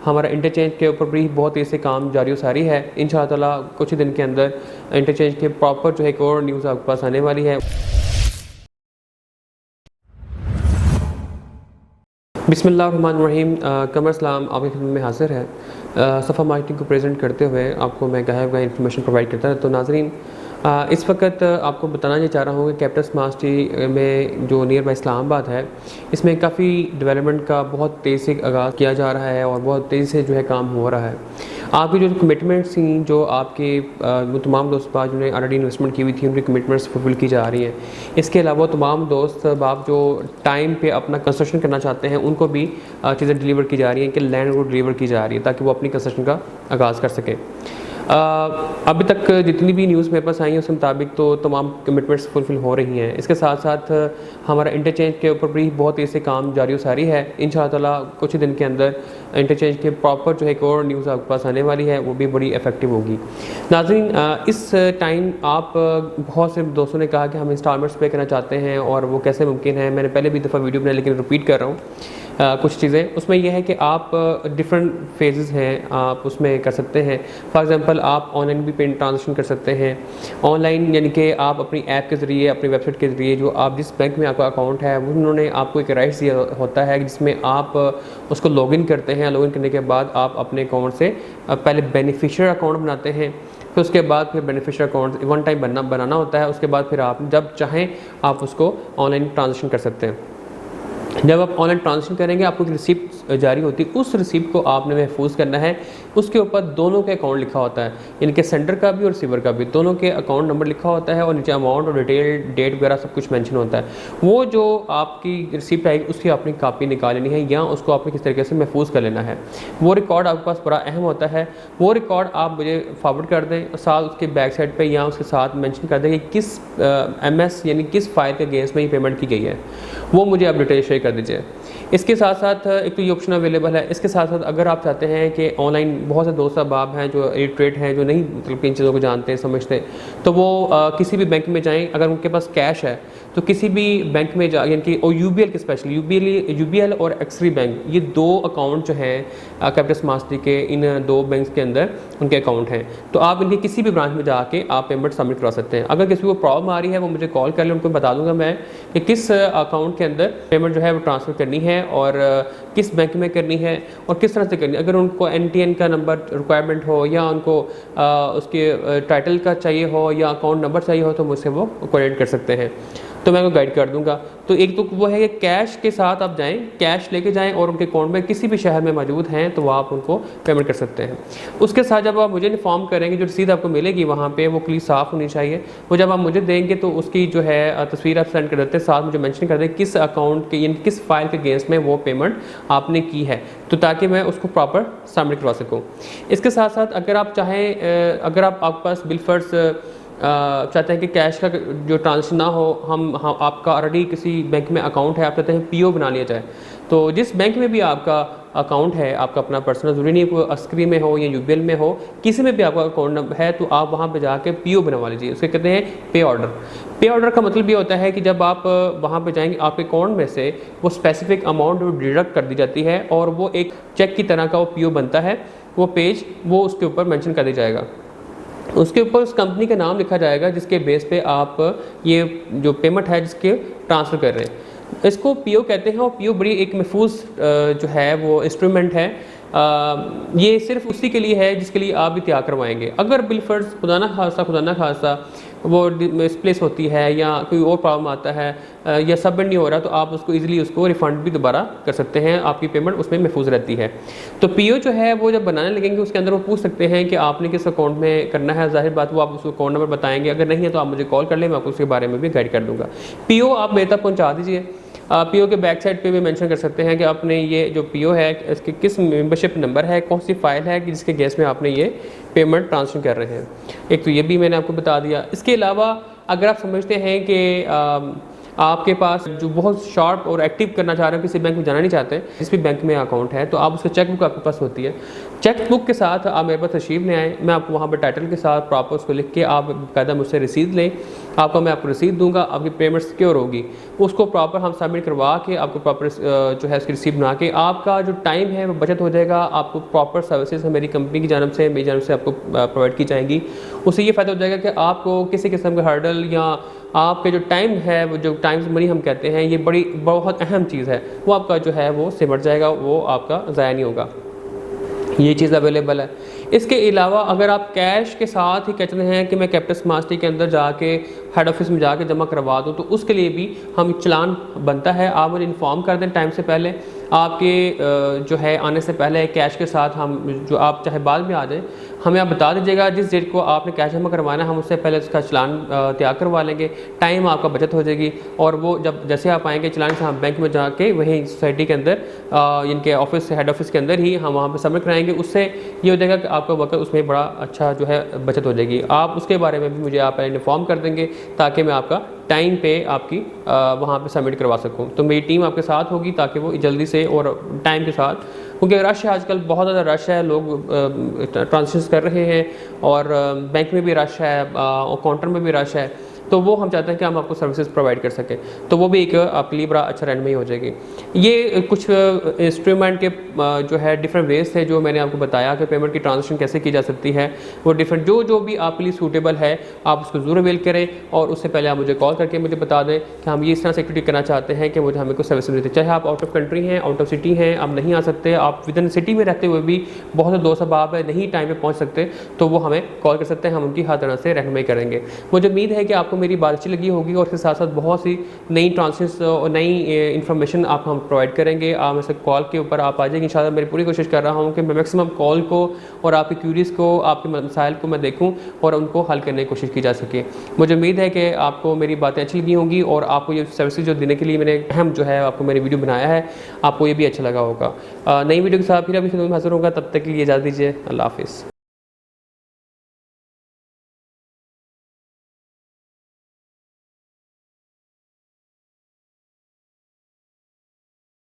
हमारा इंटरचेंज के ऊपर भी बहुत तेज़ी से काम जारी व सारी है। इंशाअल्लाह ताला कुछ ही दिन के अंदर इंटरचेंज के प्रॉपर जो है एक और न्यूज़ आपके पास आने वाली है। बिस्मिल्लाहिर्रहमानिर्रहीम। कमर सलाम आपकी खिदमत में हाज़िर है। सफ़ा मार्केटिंग को प्रेजेंट करते हुए आपको मैं गायब इन्फॉर्मेशन प्रोवाइड करता है। तो नाज़रीन, इस वक्त आपको बताना ये चाह रहा हूँ कि कैपिटल स्मार्ट सिटी में जो नियर बाई इस्लामाबाद है, इसमें काफ़ी डेवलपमेंट का बहुत तेज़ी से आगाज़ किया जा रहा है और बहुत तेज़ी से जो है काम हो रहा है। आपकी जो कमिटमेंट्स थी, जो आपके वो तमाम दोस्त बाब जिन्होंने ऑलरेडी इन्वेस्टमेंट की हुई थी, उनकी कमिटमेंट्स फुलफिल की जा रही हैं। इसके अलावा तमाम दोस्त बाब जो टाइम पे अपना कंस्ट्रक्शन करना चाहते हैं, उनको भी चीज़ें डिलीवर की जा रही हैं कि लैंड को डिलीवर की जा रही है ताकि वो अपनी कंस्ट्रक्शन का आगाज़ कर सकें। अभी तक जितनी भी न्यूज़ मेरे पास आई हैं उसके मुताबिक तो तमाम कमिटमेंट्स फुलफ़िल हो रही हैं। इसके साथ साथ हमारा इंटरचेंज के ऊपर भी बहुत तेज़ी से काम जारी व सारी है। इंशाअल्लाह ताला कुछ ही दिन के अंदर इंटरचेंज के प्रॉपर जो है एक और न्यूज़ आपके पास आने वाली है, वो भी बड़ी इफ़ेक्टिव होगी। नाज़रीन, इस टाइम आप बहुत से दोस्तों ने कहा कि हम इंस्टॉलमेंट्स पे करना चाहते हैं और वो कैसे मुमकिन है। मैंने पहले भी दफ़ा वीडियो बनाई लेकिन रिपीट कर रहा हूँ कुछ चीज़ें। उसमें यह है कि आप डिफरेंट फेजेस हैं, आप उसमें कर सकते हैं। फॉर एग्ज़ाम्पल, आप ऑनलाइन भी पेमेंट ट्रांजेक्शन कर सकते हैं। ऑनलाइन यानी कि आप अपनी ऐप के ज़रिए, अपनी वेबसाइट के ज़रिए, जो आप जिस बैंक में आपका अकाउंट है वो उन्होंने आपको एक राइट्स दिया होता है जिसमें आप उसको लॉगिन करते हैं। लॉगिन करने के बाद आप अपने अकाउंट से पहले बेनिफिशियर अकाउंट बनाते हैं, फिर उसके बाद फिर बेनिफिशियर अकाउंट वन टाइम बनाना होता है। उसके बाद फिर आप जब चाहें आप उसको ऑनलाइन ट्रांजेक्शन कर सकते हैं। जब आप ऑनलाइन ट्रांजेक्शन करेंगे, आपको एक रिसिप्ट जारी होती है, उस रिसिप्ट को आपने महफूज करना है। उसके ऊपर दोनों के अकाउंट लिखा होता है, यानी कि सेंडर का भी और रिसीवर का भी, दोनों के अकाउंट नंबर लिखा होता है और नीचे अमाउंट और डिटेल, डेट वगैरह सब कुछ मेंशन होता है। वो जो आपकी रिसिप्ट आएगी उसकी आपने कापी निकाल लेनी है या उसको आपने किस तरीके से महफूज कर लेना है। वो रिकॉर्ड आपके पास बड़ा अहम होता है। वो रिकॉर्ड आप मुझे फॉरवर्ड कर दें, साथ उसके बैक साइड पर या उसके साथ मैंशन कर दें कि किस MS यानी किस फाइल के अगेंस्ट में ये पेमेंट की गई है, वो मुझे आप डिटेल शेयर कर दीजिए। इसके साथ साथ एक तो ये ऑप्शन अवेलेबल है। इसके साथ साथ अगर आप चाहते हैं कि ऑनलाइन बहुत से दोस्त अहबाब हैं जो इलिटरेट हैं, जो नहीं मतलब इन चीज़ों को जानते हैं, समझते, तो वो किसी भी बैंक में जाएं। अगर उनके पास कैश है तो किसी भी बैंक में जा, यानी कि और UBL के स्पेशली UBL और एक्सरी बैंक, ये दो अकाउंट जो हैं कैपिटल स्मार्ट सिटी के, इन दो बैंक्स के अंदर उनके अकाउंट हैं। तो आप इनके किसी भी ब्रांच में जाके आप पेमेंट सबमिट करा सकते हैं। अगर किसी को प्रॉब्लम आ रही है वो मुझे कॉल कर ले, उनको बता दूंगा मैं कि किस अकाउंट के अंदर पेमेंट जो है वो ट्रांसफ़र करनी है और किस बैंक में करनी है और किस तरह से करनी है। अगर उनको NTN का नंबर रिक्वायरमेंट हो या उनको उसके टाइटल का चाहिए हो या अकाउंट नंबर चाहिए हो तो मुझसे वो कोऑर्डिनेट कर सकते हैं, तो मैं उनको गाइड कर दूंगा। तो एक तो वो है कि कैश के साथ आप जाएं, कैश लेके जाएं और उनके अकाउंट में किसी भी शहर में मौजूद हैं तो आप उनको पेमेंट कर सकते हैं। उसके साथ जब आप मुझे इन्फॉर्म करेंगे, जो रसीद आपको मिलेगी वहाँ पे वो क्लियर साफ़ होनी चाहिए। वो जब आप मुझे देंगे तो उसकी जो है तस्वीर आप सेंड कर देते हैं, साथ मुझे मेंशन कर दें किस अकाउंट के यानी किस फाइल के अगेंस्ट में वो पेमेंट आपने की है, तो ताकि मैं उसको प्रॉपर सबमिट करवा सकूँ। इसके साथ साथ अगर आप चाहें, अगर आपके पास बिलफर्स चाहते हैं कि कैश का जो ट्रांजेक्शन ना हो, हम आपका ऑलरेडी किसी बैंक में अकाउंट है, आप चाहते हैं PO बना लिया जाए, तो जिस बैंक में भी आपका अकाउंट है, आपका अपना पर्सनल, ज़रूरी नहीं है अस्क्री में हो या UBL में हो, किसी में भी आपका अकाउंट नंबर है तो आप वहाँ पे जाके PO बनवा लीजिए। उसके कहते हैं पे ऑर्डर। पे ऑर्डर का मतलब ये होता है कि जब आप वहाँ पे जाएंगे, आपके अकाउंट में से वो स्पेसिफिक अमाउंट डिडक्ट कर दी जाती है और वो एक चेक की तरह का वो PO बनता है। वो पेज वो उसके ऊपर मैंशन कर दिया जाएगा, उसके ऊपर उस कंपनी का नाम लिखा जाएगा जिसके बेस पे आप ये जो पेमेंट है जिसके ट्रांसफ़र कर रहे हैं। इसको PO कहते हैं और PO बड़ी एक महफूज जो है वो इंस्ट्रूमेंट है। ये सिर्फ उसी के लिए है जिसके लिए आप भी तैयार करवाएंगे। अगर बिलफर्ज खुदा ना खासा वो मिसप्लेस होती है या कोई और प्रॉब्लम आता है या सबमिट नहीं हो रहा, तो आप उसको इजीली उसको रिफ़ंड भी दोबारा कर सकते हैं, आपकी पेमेंट उसमें महफूज रहती है। तो PO जो है वो जब बनाने लगेंगे उसके अंदर वो पूछ सकते हैं कि आपने किस अकाउंट में करना है। ज़ाहिर बात वो आप उसको अकाउंट नंबर बताएंगे, अगर नहीं है तो आप मुझे कॉल कर लें, मैं आपको उसके बारे में भी गाइड कर दूँगा। PO आप मेरे तक पहुँचा दीजिए। PO के बैक साइड पे भी मेंशन कर सकते हैं कि आपने ये जो PO है इसके किस मेंबरशिप नंबर है, कौन सी फाइल है कि जिसके गेस में आपने ये पेमेंट ट्रांसफर कर रहे हैं। एक तो ये भी मैंने आपको बता दिया। इसके अलावा अगर आप समझते हैं कि आपके पास जो बहुत शॉर्ट और एक्टिव करना चाह रहे हो, किसी बैंक में जाना नहीं चाहते, जिस भी बैंक में अकाउंट है, तो आप उसका चेकबुक आपके पास होती है। चेकबुक के साथ आप मेरे पास तशरीफ़ ले आएँ, मैं आपको वहाँ पर टाइटल के साथ प्रॉपर उसको लिख के आप बाकायदा मुझसे रसीद लें। मैं आपको रसीद दूंगा, आपकी पेमेंट सिक्योर होगी, उसको प्रॉपर हम सबमिट करवा के आपको प्रॉपर जो है उसकी रिसीप्ट बना के आपका जो टाइम है वो बचत हो जाएगा। आपको प्रॉपर सर्विसेज मेरी कंपनी की जानब से, मेरी जानब से आपको प्रोवाइड की जाएंगी। उससे ये फ़ायदा हो जाएगा कि आपको किसी किस्म का हर्डल या आपके जो टाइम है, वो जो टाइम मनी हम कहते हैं, ये बहुत अहम चीज़ है, वो आपका जो है वो सिमट जाएगा, वो आपका ज़ाया नहीं होगा। ये चीज़ अवेलेबल है। इसके अलावा अगर आप कैश के साथ ही कहते हैं कि मैं कैपिटल स्मार्ट सिटी के अंदर जाके हेड ऑफिस में जाके जमा करवा दूँ, तो उसके लिए भी हम चालान बनता है। आप मुझे इन्फॉर्म कर दें टाइम से पहले, आपके जो है आने से पहले कैश के साथ हम, जो आप चाहे बाद में आ जाएँ, हमें आप बता दीजिएगा जिस डेट को आपने कैश जमा करवाना है, हम उससे पहले उसका चालान तैयार करवा लेंगे। टाइम आपका बचत हो जाएगी। और वो जब जैसे आप आएंगे चालान से हम बैंक में जाके वहीं सोसाइटी के अंदर इनके ऑफिस हेड ऑफिस के अंदर ही हम वहाँ पर सबमिट कराएंगे। उससे ये हो जाएगा कि आपका वक्त उसमें बड़ा अच्छा जो है बचत हो जाएगी। आप उसके बारे में भी मुझे आप इन्फॉर्म कर देंगे ताकि मैं आपका टाइम पे आपकी वहाँ पे सबमिट करवा सकूँ। तो मेरी टीम आपके साथ होगी ताकि वो जल्दी से और टाइम के साथ, क्योंकि रश है आजकल, बहुत ज़्यादा रश है, लोग ट्रांजेक्शन कर रहे हैं और बैंक में भी रश है और काउंटर में भी रश है, तो वो हम चाहते हैं कि हम आपको सर्विसेज प्रोवाइड कर सकें। तो वो भी एक आपके लिए बड़ा अच्छा रैंड में ही हो जाएगी। ये कुछ इंस्ट्रूमेंट के जो है डिफरेंट वेज थे जो मैंने आपको बताया कि पेमेंट की ट्रांजेक्शन कैसे की जा सकती है। वो डिफरेंट जो भी आपके लिए सूटेबल है आप उसको ज़रूर अवेल करें। और उससे पहले आप मुझे कॉल करके मुझे बता दें कि हम ये इस तरह से एक्टिविटी करना चाहते हैं कि मुझे हमें कुछ सर्विसेज देते, चाहे आप आउट ऑफ कंट्री हैं, आउट ऑफ सिटी हैं, आप नहीं आ सकते, आप विद इन सिटी में रहते हुए भी बहुत से दोस्त अहबाब है नहीं टाइम पर पहुँच सकते, तो वो हमें कॉल कर सकते हैं, हम उनकी हर तरह से रहनुमाई करेंगे। मुझे उम्मीद है कि आपको मेरी बात अच्छी लगी होगी और इसके साथ साथ बहुत सी नई ट्रांसलेशन और नई इन्फॉर्मेशन आप हम प्रोवाइड करेंगे। आप ऐसे कॉल के ऊपर आप आ जाएंगे इंशाल्लाह। मेरी पूरी कोशिश कर रहा हूँ कि मैं मैक्सिमम कॉल को और आपकी क्यूरीज़ को, आपके मसाइल को मैं देखूँ और उनको हल करने की कोशिश की जा सके। मुझे उम्मीद है कि आपको मेरी बातें अच्छी लगी होंगी और आपको ये सर्विसेज जो देने के लिए मैंने अहम जो है आपको मैंने वीडियो बनाया है, आपको ये भी अच्छा लगा होगा। नई वीडियो के साथ फिर अभी हाजिर होगा, तब तक के लिए इजाज़त दीजिए। अल्लाह हाफिज़।